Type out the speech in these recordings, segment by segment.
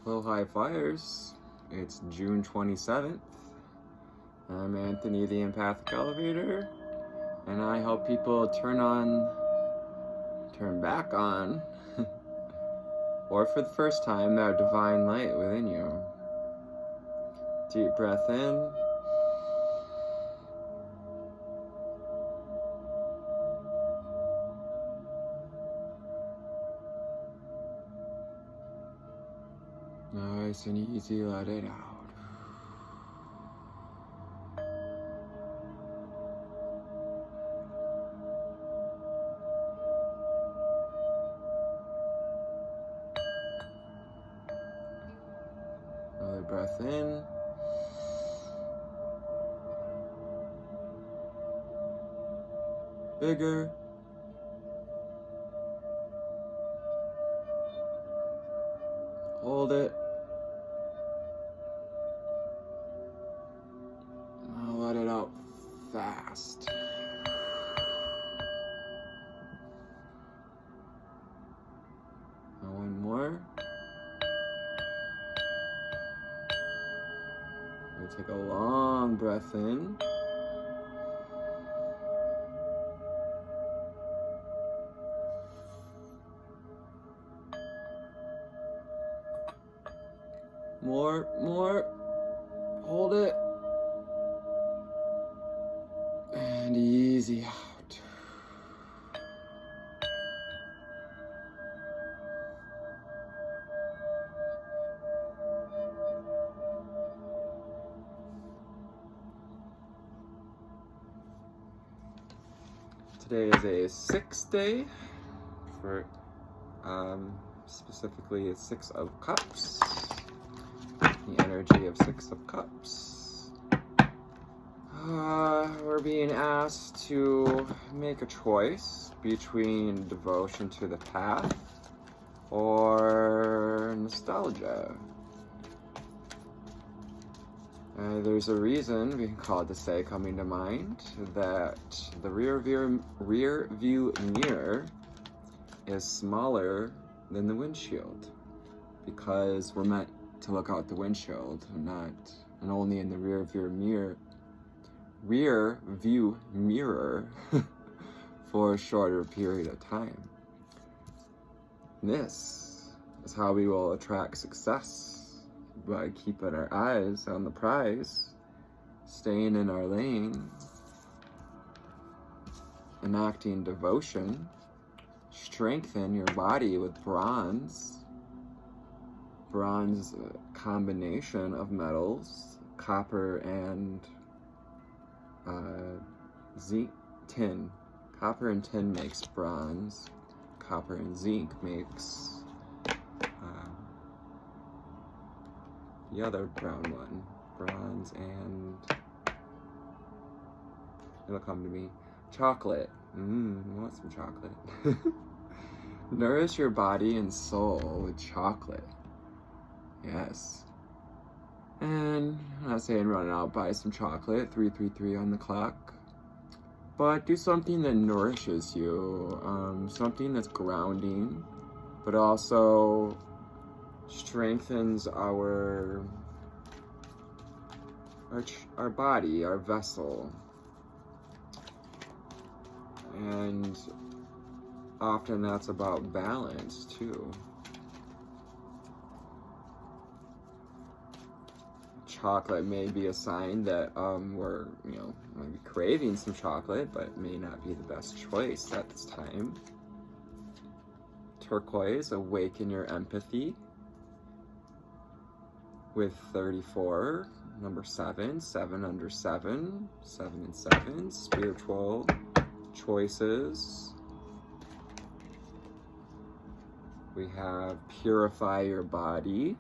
Hello, high flyers. It's June 27th. I'm Anthony, the Empathic Elevator, and I help people turn back on, or for the first time, that divine light within you. Deep breath in. Nice and easy, let it out. Another breath in. Bigger. Hold it. Now let it out fast. Now one more. We take a long breath in. More. Hold it. And easy out. Today is a 6th day for specifically a 6 of Cups. The energy of 6 of Cups. We're being asked to make a choice between devotion to the path or nostalgia. There's a reason, being called to say, coming to mind, that the rear view mirror is smaller than the windshield, because we're meant to look out the windshield, and only in the rear view mirror for a shorter period of time. This is how we will attract success, by keeping our eyes on the prize, staying in our lane, enacting devotion. Strengthen your body with bronze. Bronze combination of metals, copper and zinc, tin. Copper and tin makes bronze. Copper and zinc makes the other brown one. Bronze and, it'll come to me. Chocolate. I want some chocolate. Nourish your body and soul with chocolate. Yes. And I'm not saying run out, buy some chocolate, 333 on the clock. But do something that nourishes you, something that's grounding, but also strengthens our body, our vessel. And often that's about balance too. Chocolate may be a sign that we're, might be craving some chocolate, but may not be the best choice at this time. Turquoise, awaken your empathy with 34, number 7, 7 under 7, 7 and 7, spiritual choices. We have purify your body.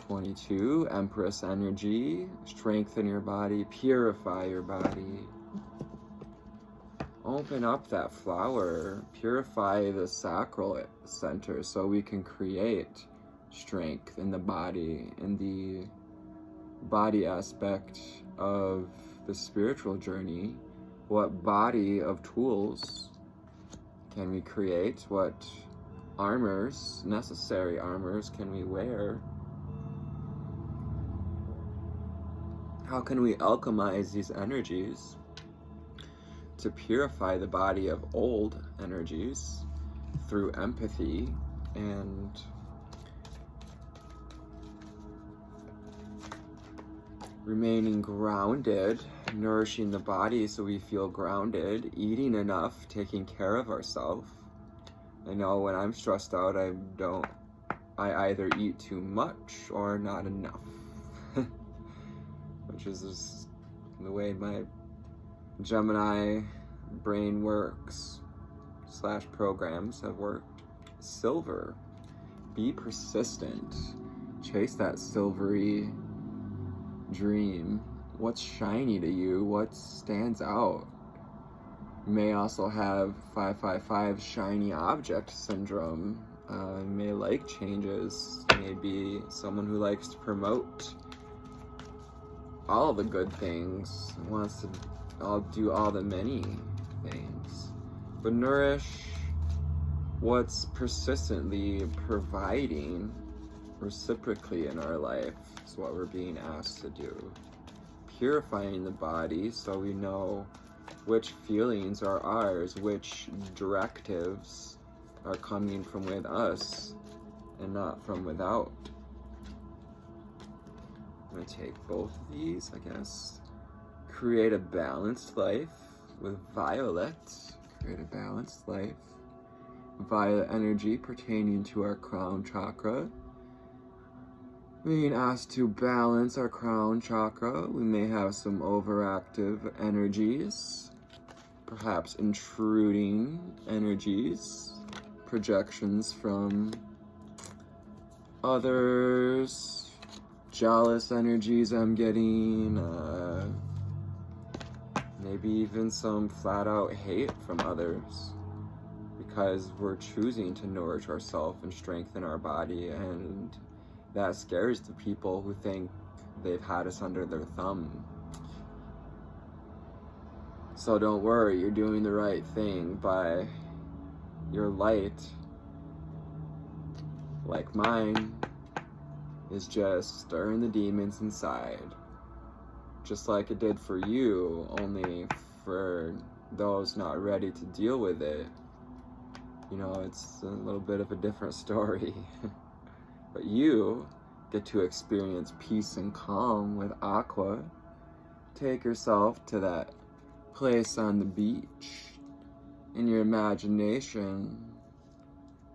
22, Empress energy, strengthen your body, purify your body. Open up that flower, purify the sacral center so we can create strength in the body aspect of the spiritual journey. What body of tools can we create? What armors, necessary armors, can we wear? How can we alchemize these energies to purify the body of old energies through empathy and remaining grounded, nourishing the body so we feel grounded, eating enough, taking care of ourselves. I know when I'm stressed out, I either eat too much or not enough, which is just the way my Gemini brain works / programs have worked. Silver, be persistent, chase that silvery dream. What's shiny to you? What stands out? You may also have 555 shiny object syndrome. You may like changes. You may be someone who likes to promote all the good things, wants to do all the many things. But nourish what's persistently providing reciprocally in our life is what we're being asked to do. Purifying the body so we know which feelings are ours, which directives are coming from with us and not from without. I'm going to take both of these, I guess. Create a balanced life with violet. Create a balanced life. Violet energy pertaining to our crown chakra. Being asked to balance our crown chakra, we may have some overactive energies, perhaps intruding energies, projections from others, jealous energies I'm getting, maybe even some flat out hate from others, because we're choosing to nourish ourselves and strengthen our body, and that scares the people who think they've had us under their thumb. So don't worry, you're doing the right thing by your light, like mine, is just stirring the demons inside. Just like it did for you, only for those not ready to deal with it. You know, it's a little bit of a different story. But you get to experience peace and calm with Aqua. Take yourself to that place on the beach in your imagination.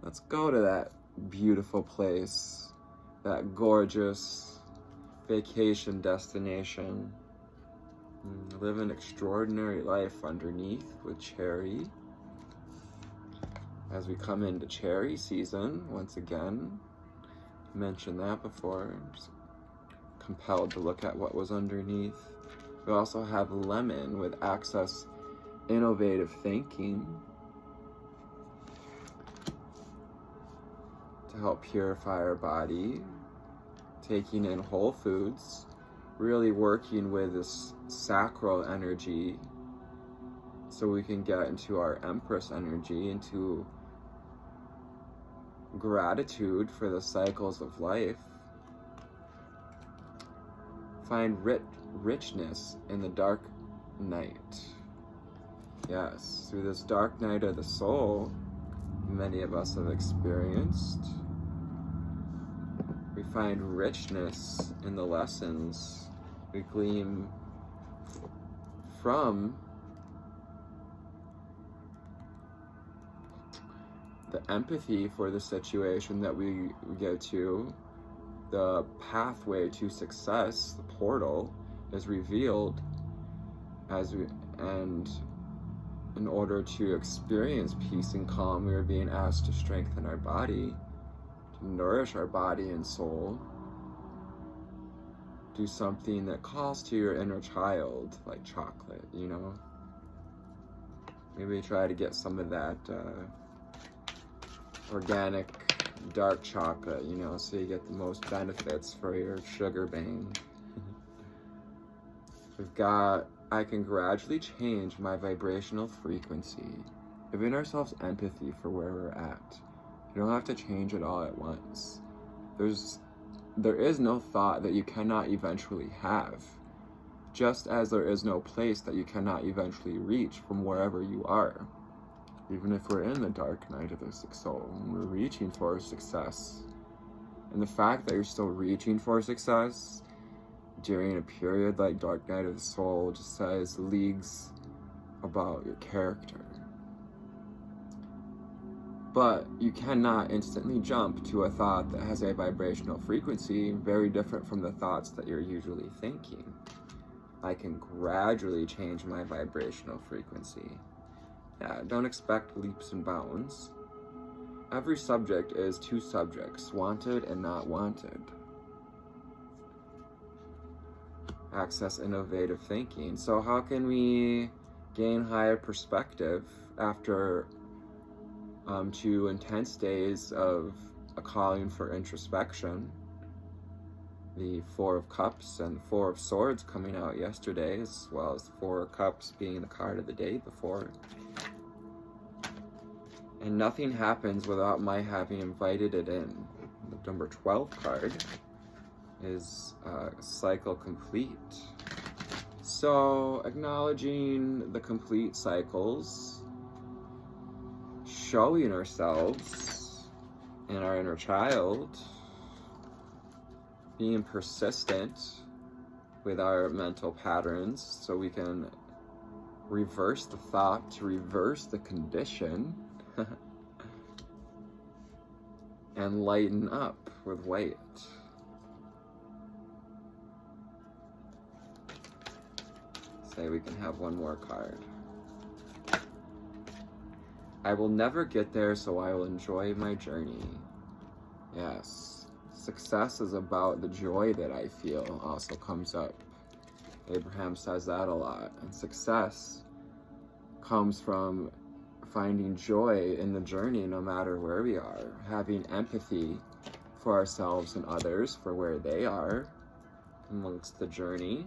Let's go to that beautiful place, that gorgeous vacation destination. Live an extraordinary life underneath with Cherry. As we come into cherry season, once again, mentioned that before, I'm just compelled to look at what was underneath. We also have lemon with access innovative thinking to help purify our body, taking in whole foods, really working with this sacral energy so we can get into our Empress energy, into gratitude for the cycles of life. Find richness in the dark night. Yes, through this dark night of the soul, many of us have experienced, we find richness in the lessons we glean from the empathy for the situation that we get to. The pathway to success, the portal, is revealed and in order to experience peace and calm, we are being asked to strengthen our body, to nourish our body and soul. Do something that calls to your inner child, like chocolate, you know? Maybe try to get some of that organic dark chocolate, you know, so you get the most benefits for your sugar bang. We've got, I can gradually change my vibrational frequency, giving ourselves empathy for where we're at. You don't have to change it all at once. There is no thought that you cannot eventually have, just as there is no place that you cannot eventually reach from wherever you are. Even if we're in the dark night of the sick soul, and we're reaching for success. And the fact that you're still reaching for success during a period like Dark Night of the Soul just says leagues about your character. But you cannot instantly jump to a thought that has a vibrational frequency very different from the thoughts that you're usually thinking. I can gradually change my vibrational frequency. Yeah, don't expect leaps and bounds. Every subject is two subjects, wanted and not wanted. Access innovative thinking. So how can we gain higher perspective after 2 intense days of a calling for introspection? The 4 of Cups and 4 of Swords coming out yesterday, as well as the 4 of Cups being the card of the day before. And nothing happens without my having invited it in. The number 12 card is cycle complete. So acknowledging the complete cycles, showing ourselves in our inner child, being persistent with our mental patterns so we can reverse the thought to reverse the condition. And lighten up with white. Say we can have one more card. I will never get there, so I will enjoy my journey. Yes, success is about the joy that I feel also comes up. Abraham says that a lot. And success comes from finding joy in the journey no matter where we are, having empathy for ourselves and others for where they are amongst the journey.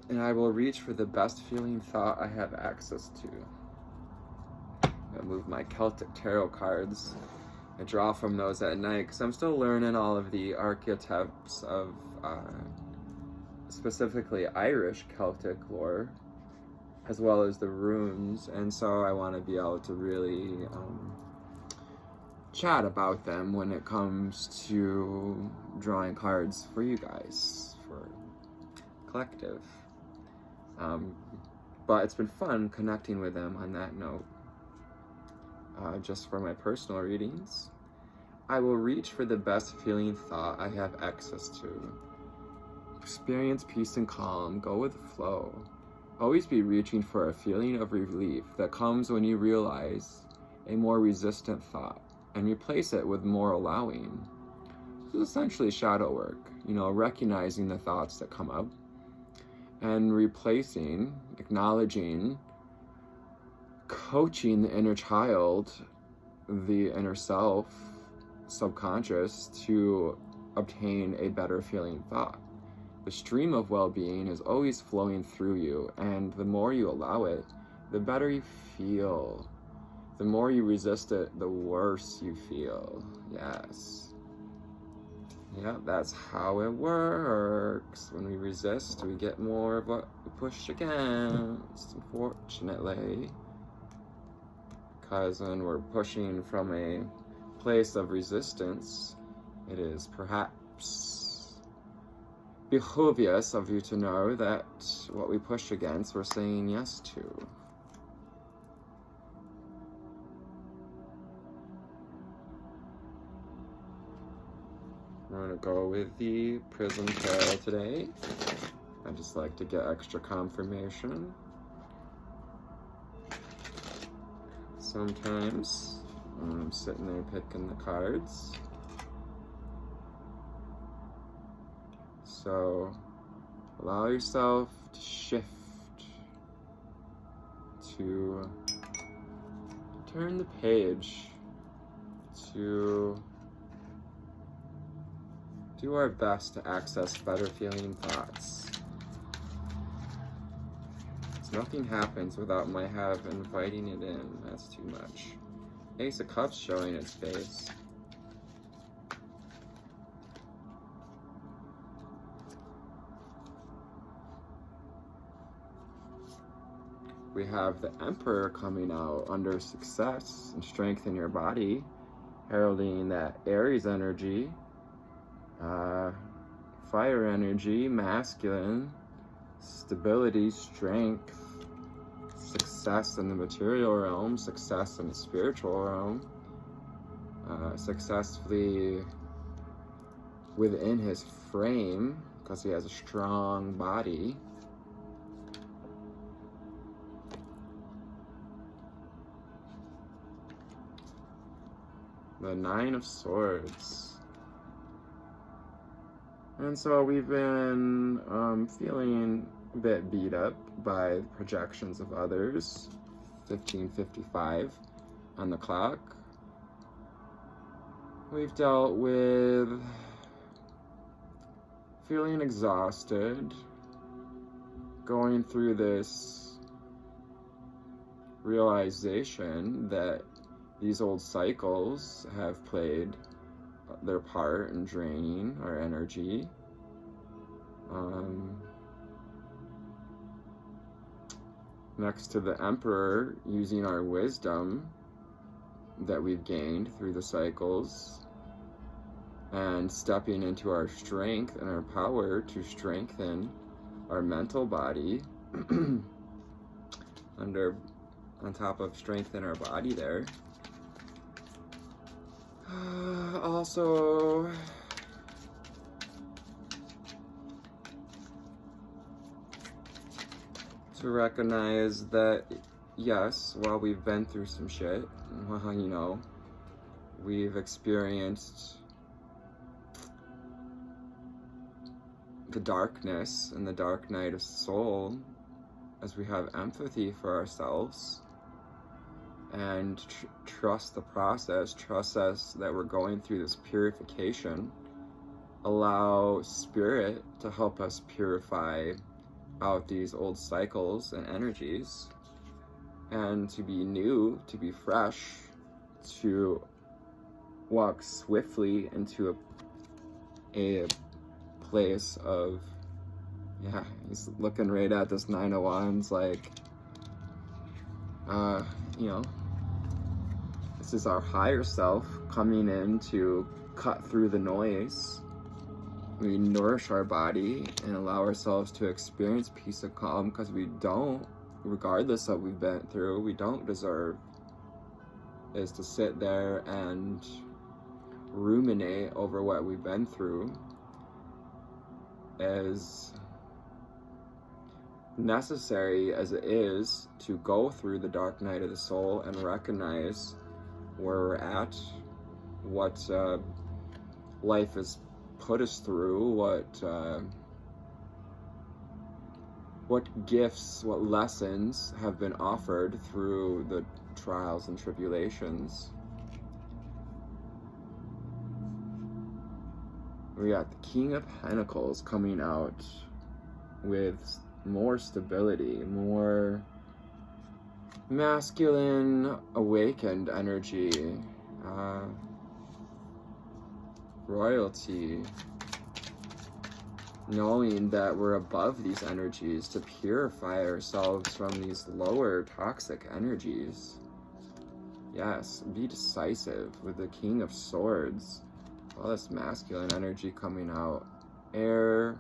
And I will reach for the best feeling thought I have access to. I move my Celtic tarot cards. I draw from those at night because I'm still learning all of the archetypes of specifically Irish Celtic lore, as well as the runes, and so I want to be able to really chat about them when it comes to drawing cards for you guys, for collective. But it's been fun connecting with them on that note. Just for my personal readings, I will reach for the best feeling thought I have access to. Experience peace and calm, go with the flow. Always be reaching for a feeling of relief that comes when you realize a more resistant thought and replace it with more allowing. This is essentially shadow work, recognizing the thoughts that come up and replacing, acknowledging, coaching the inner child, the inner self, subconscious, to obtain a better feeling thought. The stream of well-being is always flowing through you, and the more you allow it, the better you feel. The more you resist it, the worse you feel. Yes. Yeah, that's how it works. When we resist, we get more of what we push against, unfortunately. Because when we're pushing from a place of resistance, it is perhaps behovious of you to know that what we push against, we're saying yes to. We're going to go with the Prism Tarot today. I just like to get extra confirmation. Sometimes when I'm sitting there picking the cards. So allow yourself to shift, to turn the page, to do our best to access better feeling thoughts. Nothing happens without my have inviting it in. That's too much. Ace of Cups showing its face. We have the Emperor coming out under success and strength in your body, heralding that Aries energy, fire energy, masculine, stability, strength, success in the material realm, success in the spiritual realm, successfully within his frame, because he has a strong body. The Nine of Swords. And so we've been feeling a bit beat up by projections of others. 15:55 on the clock. We've dealt with feeling exhausted, going through this realization that these old cycles have played their part in draining our energy. Next to the Emperor, using our wisdom that we've gained through the cycles and stepping into our strength and our power to strengthen our mental body on top of strengthen our body there. Also, to recognize that, yes, while we've been through some shit, well, you know, we've experienced the darkness and the dark night of soul, as we have empathy for ourselves and trust the process, trust us that we're going through this purification, allow spirit to help us purify out these old cycles and energies, and to be new, to be fresh, to walk swiftly into a place of, yeah, he's looking right at this Nine of Wands like, you know, this is our higher self coming in to cut through the noise. We nourish our body and allow ourselves to experience peace and calm, because we don't, regardless of what we've been through, we don't deserve is to sit there and ruminate over what we've been through. As necessary as it is to go through the dark night of the soul and recognize where we're at, what life has put us through, what gifts, what lessons have been offered through the trials and tribulations. We got the King of Pentacles coming out with more stability, more masculine, awakened energy, royalty, knowing that we're above these energies to purify ourselves from these lower toxic energies. Yes, be decisive with the King of Swords. All this masculine energy coming out. Air,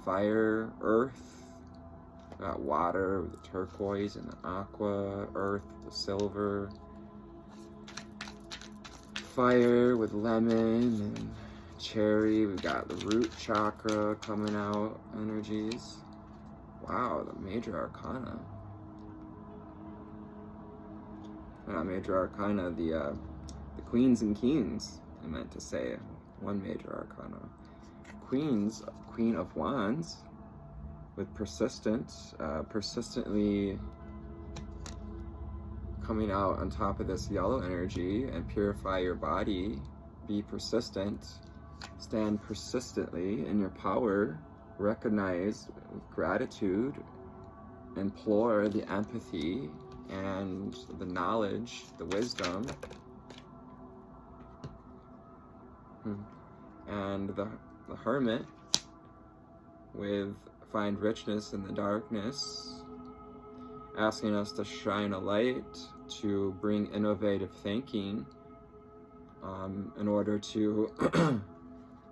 fire, earth. We got water with the turquoise and the aqua. Earth with the silver. Fire with lemon and cherry. We've got the root chakra coming out. Energies. Wow, the major arcana. Not major arcana, the queens and kings, I meant to say. One major arcana. Queen of Wands, with persistently coming out on top of this yellow energy, and purify your body. Be persistent. Stand persistently in your power. Recognize with gratitude implore the empathy and the knowledge, the wisdom, and the hermit with find richness in the darkness, asking us to shine a light, to bring innovative thinking in order to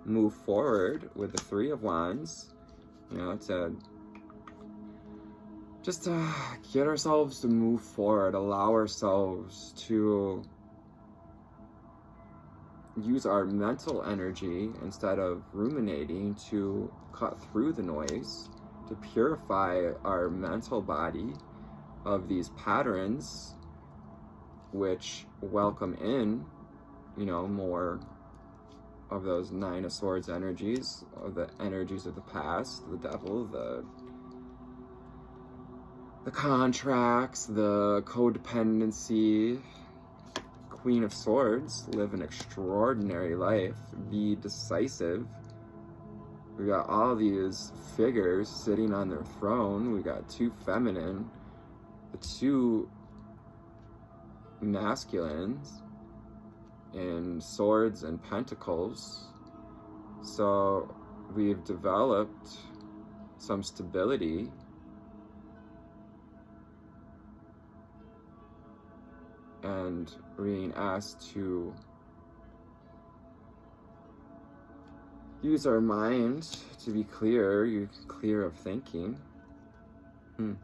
move forward with the Three of Wands, to just get ourselves to move forward, allow ourselves to use our mental energy instead of ruminating to cut through the noise, to purify our mental body of these patterns which welcome in, more of those Nine of Swords energies, of the energies of the past, the devil, the contracts, the codependency. Queen of Swords, live an extraordinary life, be decisive. We got all these figures sitting on their throne. We got two feminine, the two masculines in Swords and Pentacles. So we've developed some stability and being asked to use our mind to be clear of thinking. And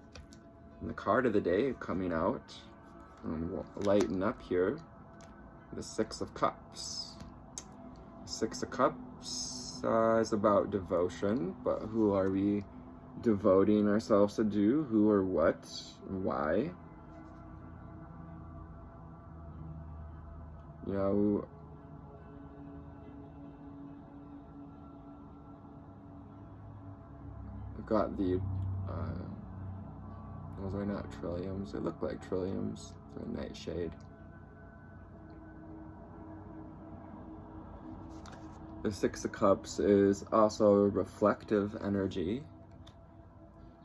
the card of the day coming out, and we'll lighten up here, the Six of Cups. The Six of Cups is about devotion, but who are we devoting ourselves to do? Who or what and why? We've got the, those are not trilliums, they look like trilliums, they're nightshade. The Six of Cups is also a reflective energy,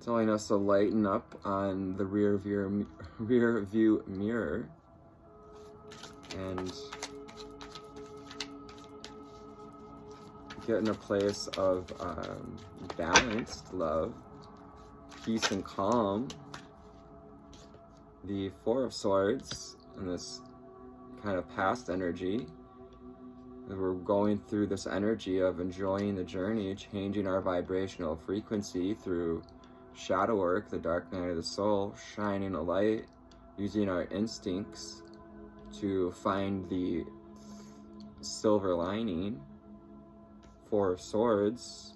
telling us to lighten up on the rear view mirror and get in a place of balanced love, peace and calm. The Four of Swords and this kind of past energy, as we're going through this energy of enjoying the journey, changing our vibrational frequency through shadow work, the dark night of the soul, shining a light, using our instincts to find the silver lining. Four of Swords,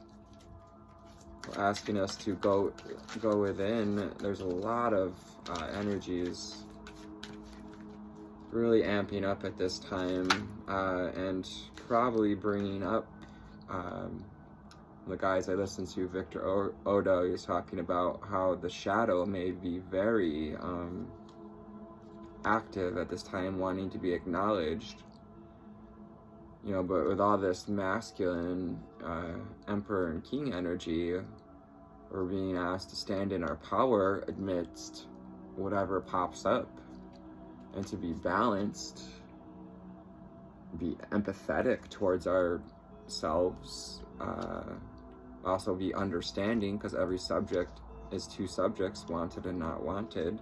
asking us to go within. There's a lot of energies really amping up at this time, and probably bringing up the guys I listened to, Victor Odo, he was talking about how the shadow may be very active at this time, wanting to be acknowledged, but with all this masculine emperor and king energy, we're being asked to stand in our power amidst whatever pops up, and to be balanced, be empathetic towards ourselves, also be understanding, because every subject is two subjects, wanted and not wanted.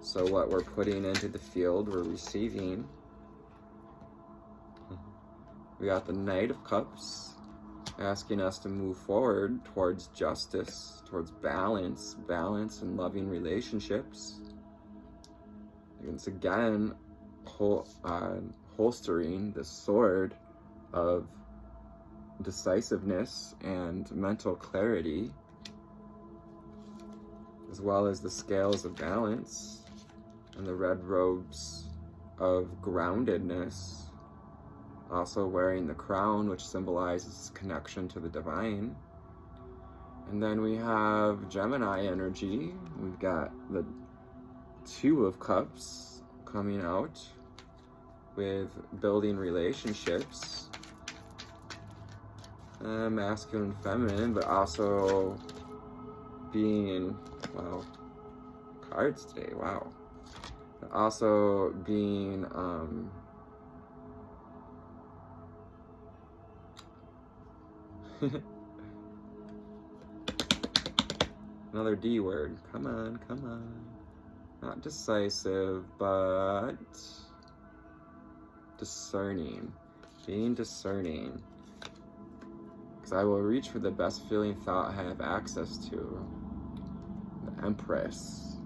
So what we're putting into the field, we're receiving. We got the Knight of Cups, asking us to move forward towards justice, towards balance and loving relationships. Once again, holstering the sword of decisiveness and mental clarity, as well as the scales of balance and the red robes of groundedness, also wearing the crown, which symbolizes connection to the divine. And then we have Gemini energy. We've got the Two of Cups coming out with building relationships, masculine, feminine, but also being, cards today. Wow. Also being another D word. Come on, come on. Not decisive, but discerning. Being discerning. Because I will reach for the best feeling thought I have access to. The Empress.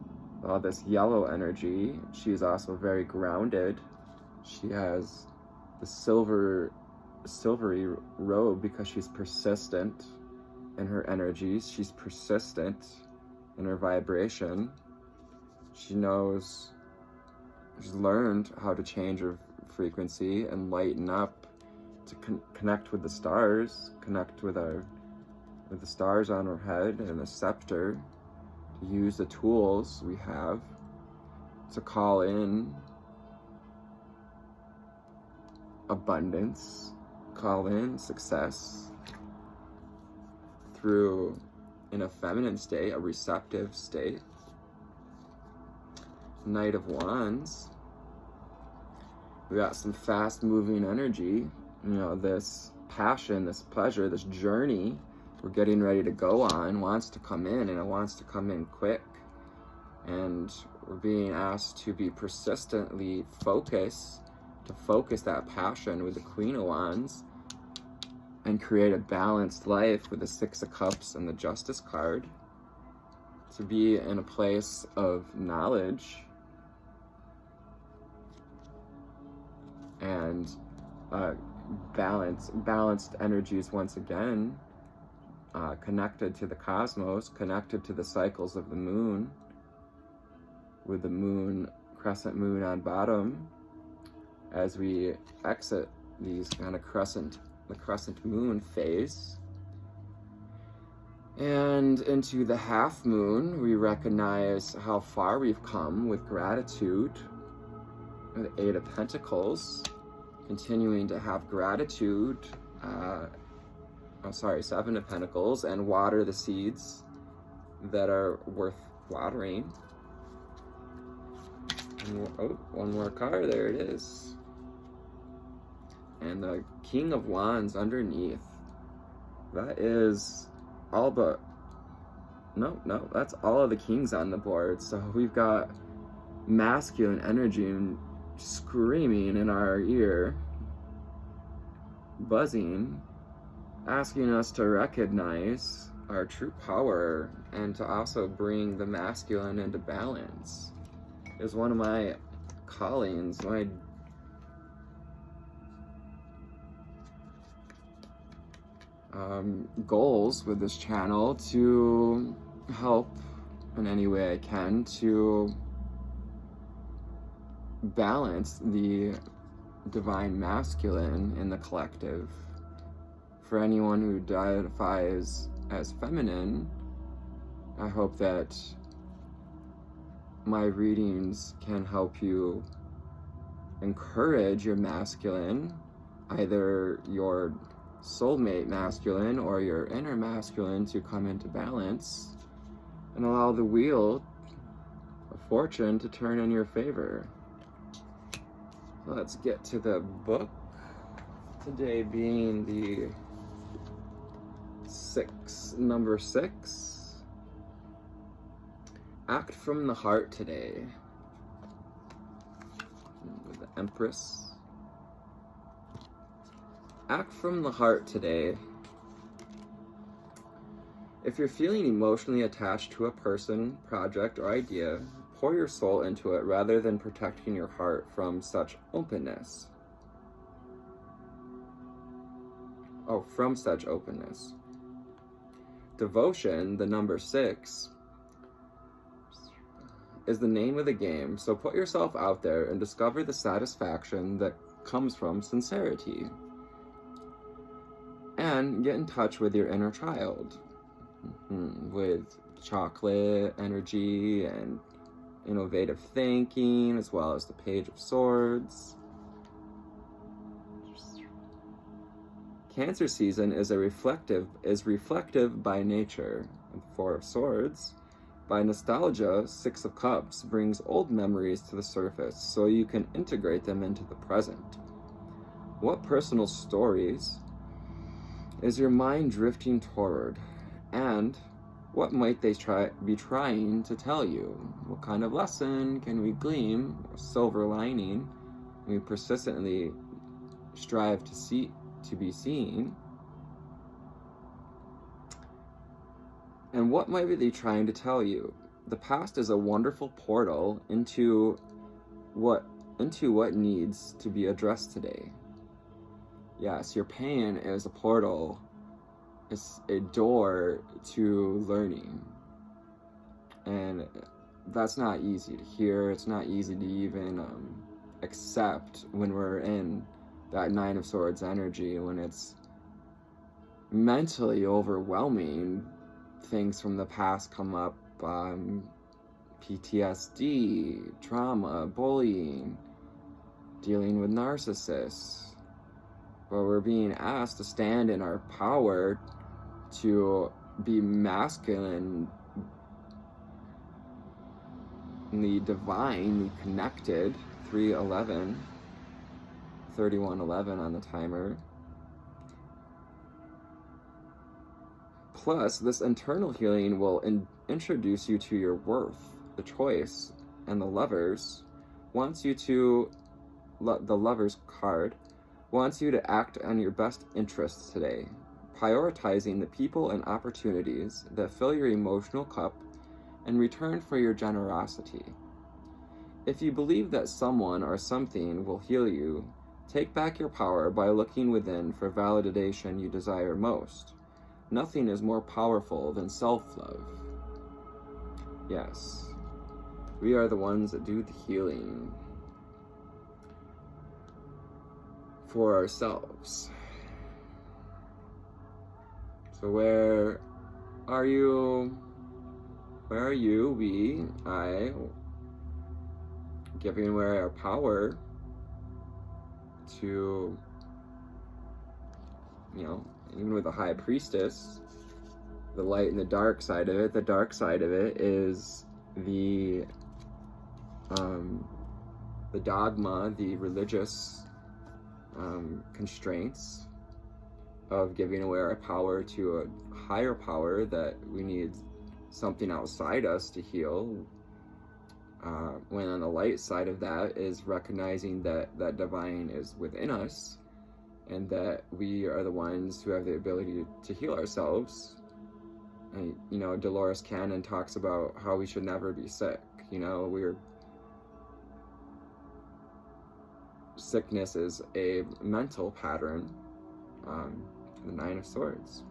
All this yellow energy. She's also very grounded. She has the silvery robe because she's persistent in her energies. She's persistent in her vibration. She knows, she's learned how to change her frequency and lighten up to connect with the stars, connect with the stars on her head and the scepter, to use the tools we have to call in abundance, call in success through, in a feminine state, a receptive state. Knight of Wands. We got some fast moving energy, this passion, this pleasure, this journey we're getting ready to go on wants to come in, and it wants to come in quick. And we're being asked to be persistently focus that passion with the Queen of Wands and create a balanced life with the Six of Cups and the Justice card. To be in a place of knowledge and balanced energies once again, connected to the cosmos, connected to the cycles of the moon, with the moon, crescent moon on bottom, as we exit these kind of the crescent moon phase. And into the half moon, we recognize how far we've come with gratitude. The Eight of Pentacles, continuing to have gratitude. Seven of Pentacles, and water the seeds that are worth watering. And, one more card, there it is. And the King of Wands underneath. That is all but, no, that's all of the kings on the board. So we've got masculine energy screaming in our ear, buzzing, asking us to recognize our true power and to also bring the masculine into balance. Is one of my callings, my goals with this channel, to help in any way I can to balance the divine masculine in the collective. For anyone who identifies as feminine, I hope that my readings can help you encourage your masculine, either your soulmate masculine or your inner masculine, to come into balance and allow the wheel of fortune to turn in your favor. So let's get to the book. Today being the number 6. Act from the heart today. With the Empress. Act from the heart today. If you're feeling emotionally attached to a person, project, or idea, pour your soul into it rather than protecting your heart from such openness. From such openness. Devotion, the number 6, is the name of the game, so put yourself out there and discover the satisfaction that comes from sincerity. And get in touch with your inner child, with chocolate energy and innovative thinking, as well as the Page of Swords. Cancer season is reflective by nature. The Four of Swords By nostalgia, Six of Cups brings old memories to the surface so you can integrate them into the present. What personal stories is your mind drifting toward? And what might they be trying to tell you? What kind of lesson can we glean, or silver lining, when we persistently strive to be seen? And what might be they trying to tell you? The past is a wonderful portal into what needs to be addressed today. Yes, your pain is a portal. It's a door to learning. And that's not easy to hear. It's not easy to even accept when we're in that Nine of Swords energy, when it's mentally overwhelming. Things from the past come up, PTSD, trauma, bullying, dealing with narcissists. But we're being asked to stand in our power, to be masculine, the divinely connected. 3:11, 31:11 on the timer. Plus, this internal healing will introduce you to your worth, the choice, and the Lovers wants you to, the Lovers card wants you to act on your best interests today, prioritizing the people and opportunities that fill your emotional cup in return for your generosity. If you believe that someone or something will heal you, take back your power by looking within for validation you desire most. Nothing is more powerful than self-love. Yes, we are the ones that do the healing for ourselves. So where are you? Where are you? We, I, giving away our power to, even with the High Priestess, the light and the dark side of it. The dark side of it is the dogma, the religious constraints of giving away our power to a higher power, that we need something outside us to heal. When on the light side of that is recognizing that that divine is within us, and that we are the ones who have the ability to heal ourselves. And, Dolores Cannon talks about how we should never be sick. Sickness is a mental pattern. The Nine of Swords.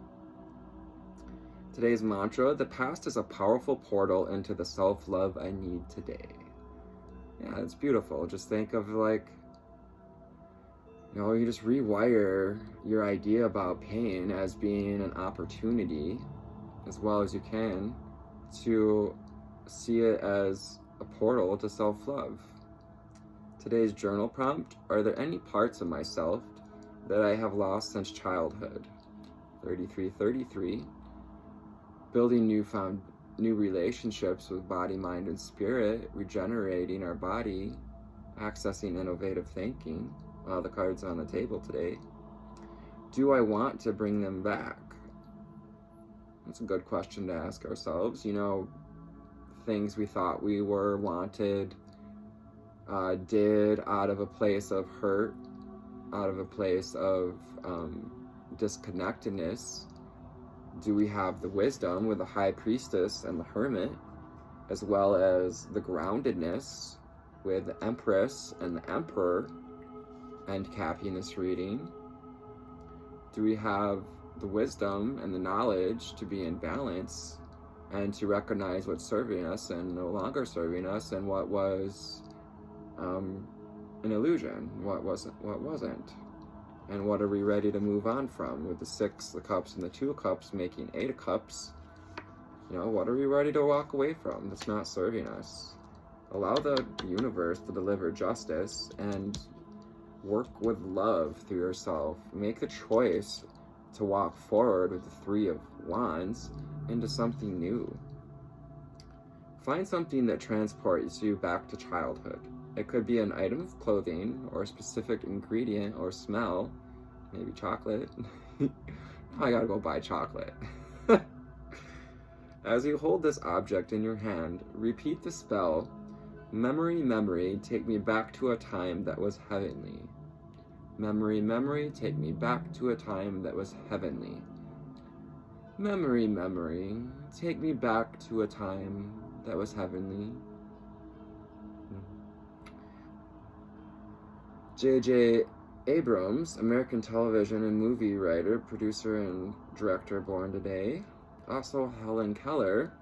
Today's mantra: the past is a powerful portal into the self-love I need today. Yeah, it's beautiful. Just think of you just rewire your idea about pain as being an opportunity, as well as you can, to see it as a portal to self-love. Today's journal prompt: are there any parts of myself that I have lost since childhood? 33:33. Building new relationships with body, mind, and spirit, regenerating our body, accessing innovative thinking. All the cards on the table today. Do I want to bring them back? That's a good question to ask ourselves. Things we thought we were wanted, did out of a place of hurt, out of a place of disconnectedness. Do we have the wisdom with the High Priestess and the Hermit, as well as the groundedness with the Empress and the Emperor, and capping this reading? Do we have the wisdom and the knowledge to be in balance and to recognize what's serving us and no longer serving us, and what was an illusion, what wasn't? And what are we ready to move on from? With the Six of Cups and the Two of Cups making Eight of Cups, what are we ready to walk away from that's not serving us? Allow the universe to deliver justice and work with love through yourself. Make the choice to walk forward with the Three of Wands into something new. Find something that transports you back to childhood. It could be an item of clothing or a specific ingredient or smell, maybe chocolate. I gotta go buy chocolate. As you hold this object in your hand, repeat the spell, memory, memory, take me back to a time that was heavenly. Memory, memory, take me back to a time that was heavenly. Memory, memory, take me back to a time that was heavenly. J.J. Abrams, American television and movie writer, producer, and director born today. Also Helen Keller.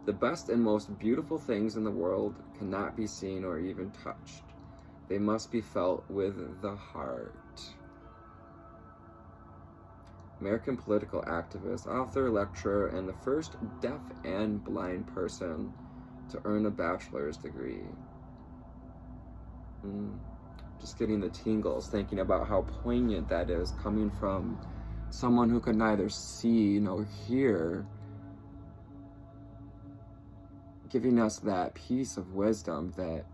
The best and most beautiful things in the world cannot be seen or even touched. They must be felt with the heart. American political activist, author, lecturer, and the first deaf and blind person to earn a bachelor's degree. Just getting the tingles thinking about how poignant that is, coming from someone who could neither see nor hear, giving us that piece of wisdom that,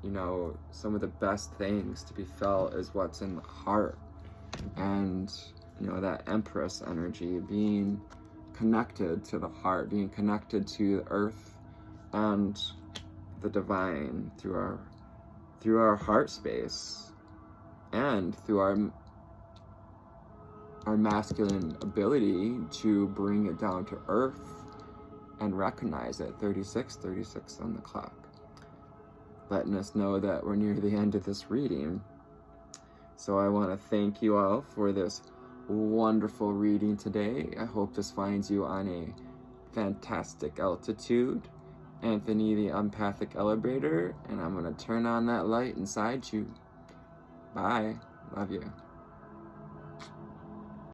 you know, some of the best things to be felt is what's in the heart. And, you know, that Empress energy, being connected to the heart, being connected to the earth and the divine through our heart space, and through our masculine ability to bring it down to earth and recognize it. 36 on the clock, letting us know that we're near the end of this reading. So I want to thank you all for this wonderful reading today. I hope this finds you on a fantastic altitude. Anthony the Empathic Elevator, and I'm going to turn on that light inside you. Bye. Love you.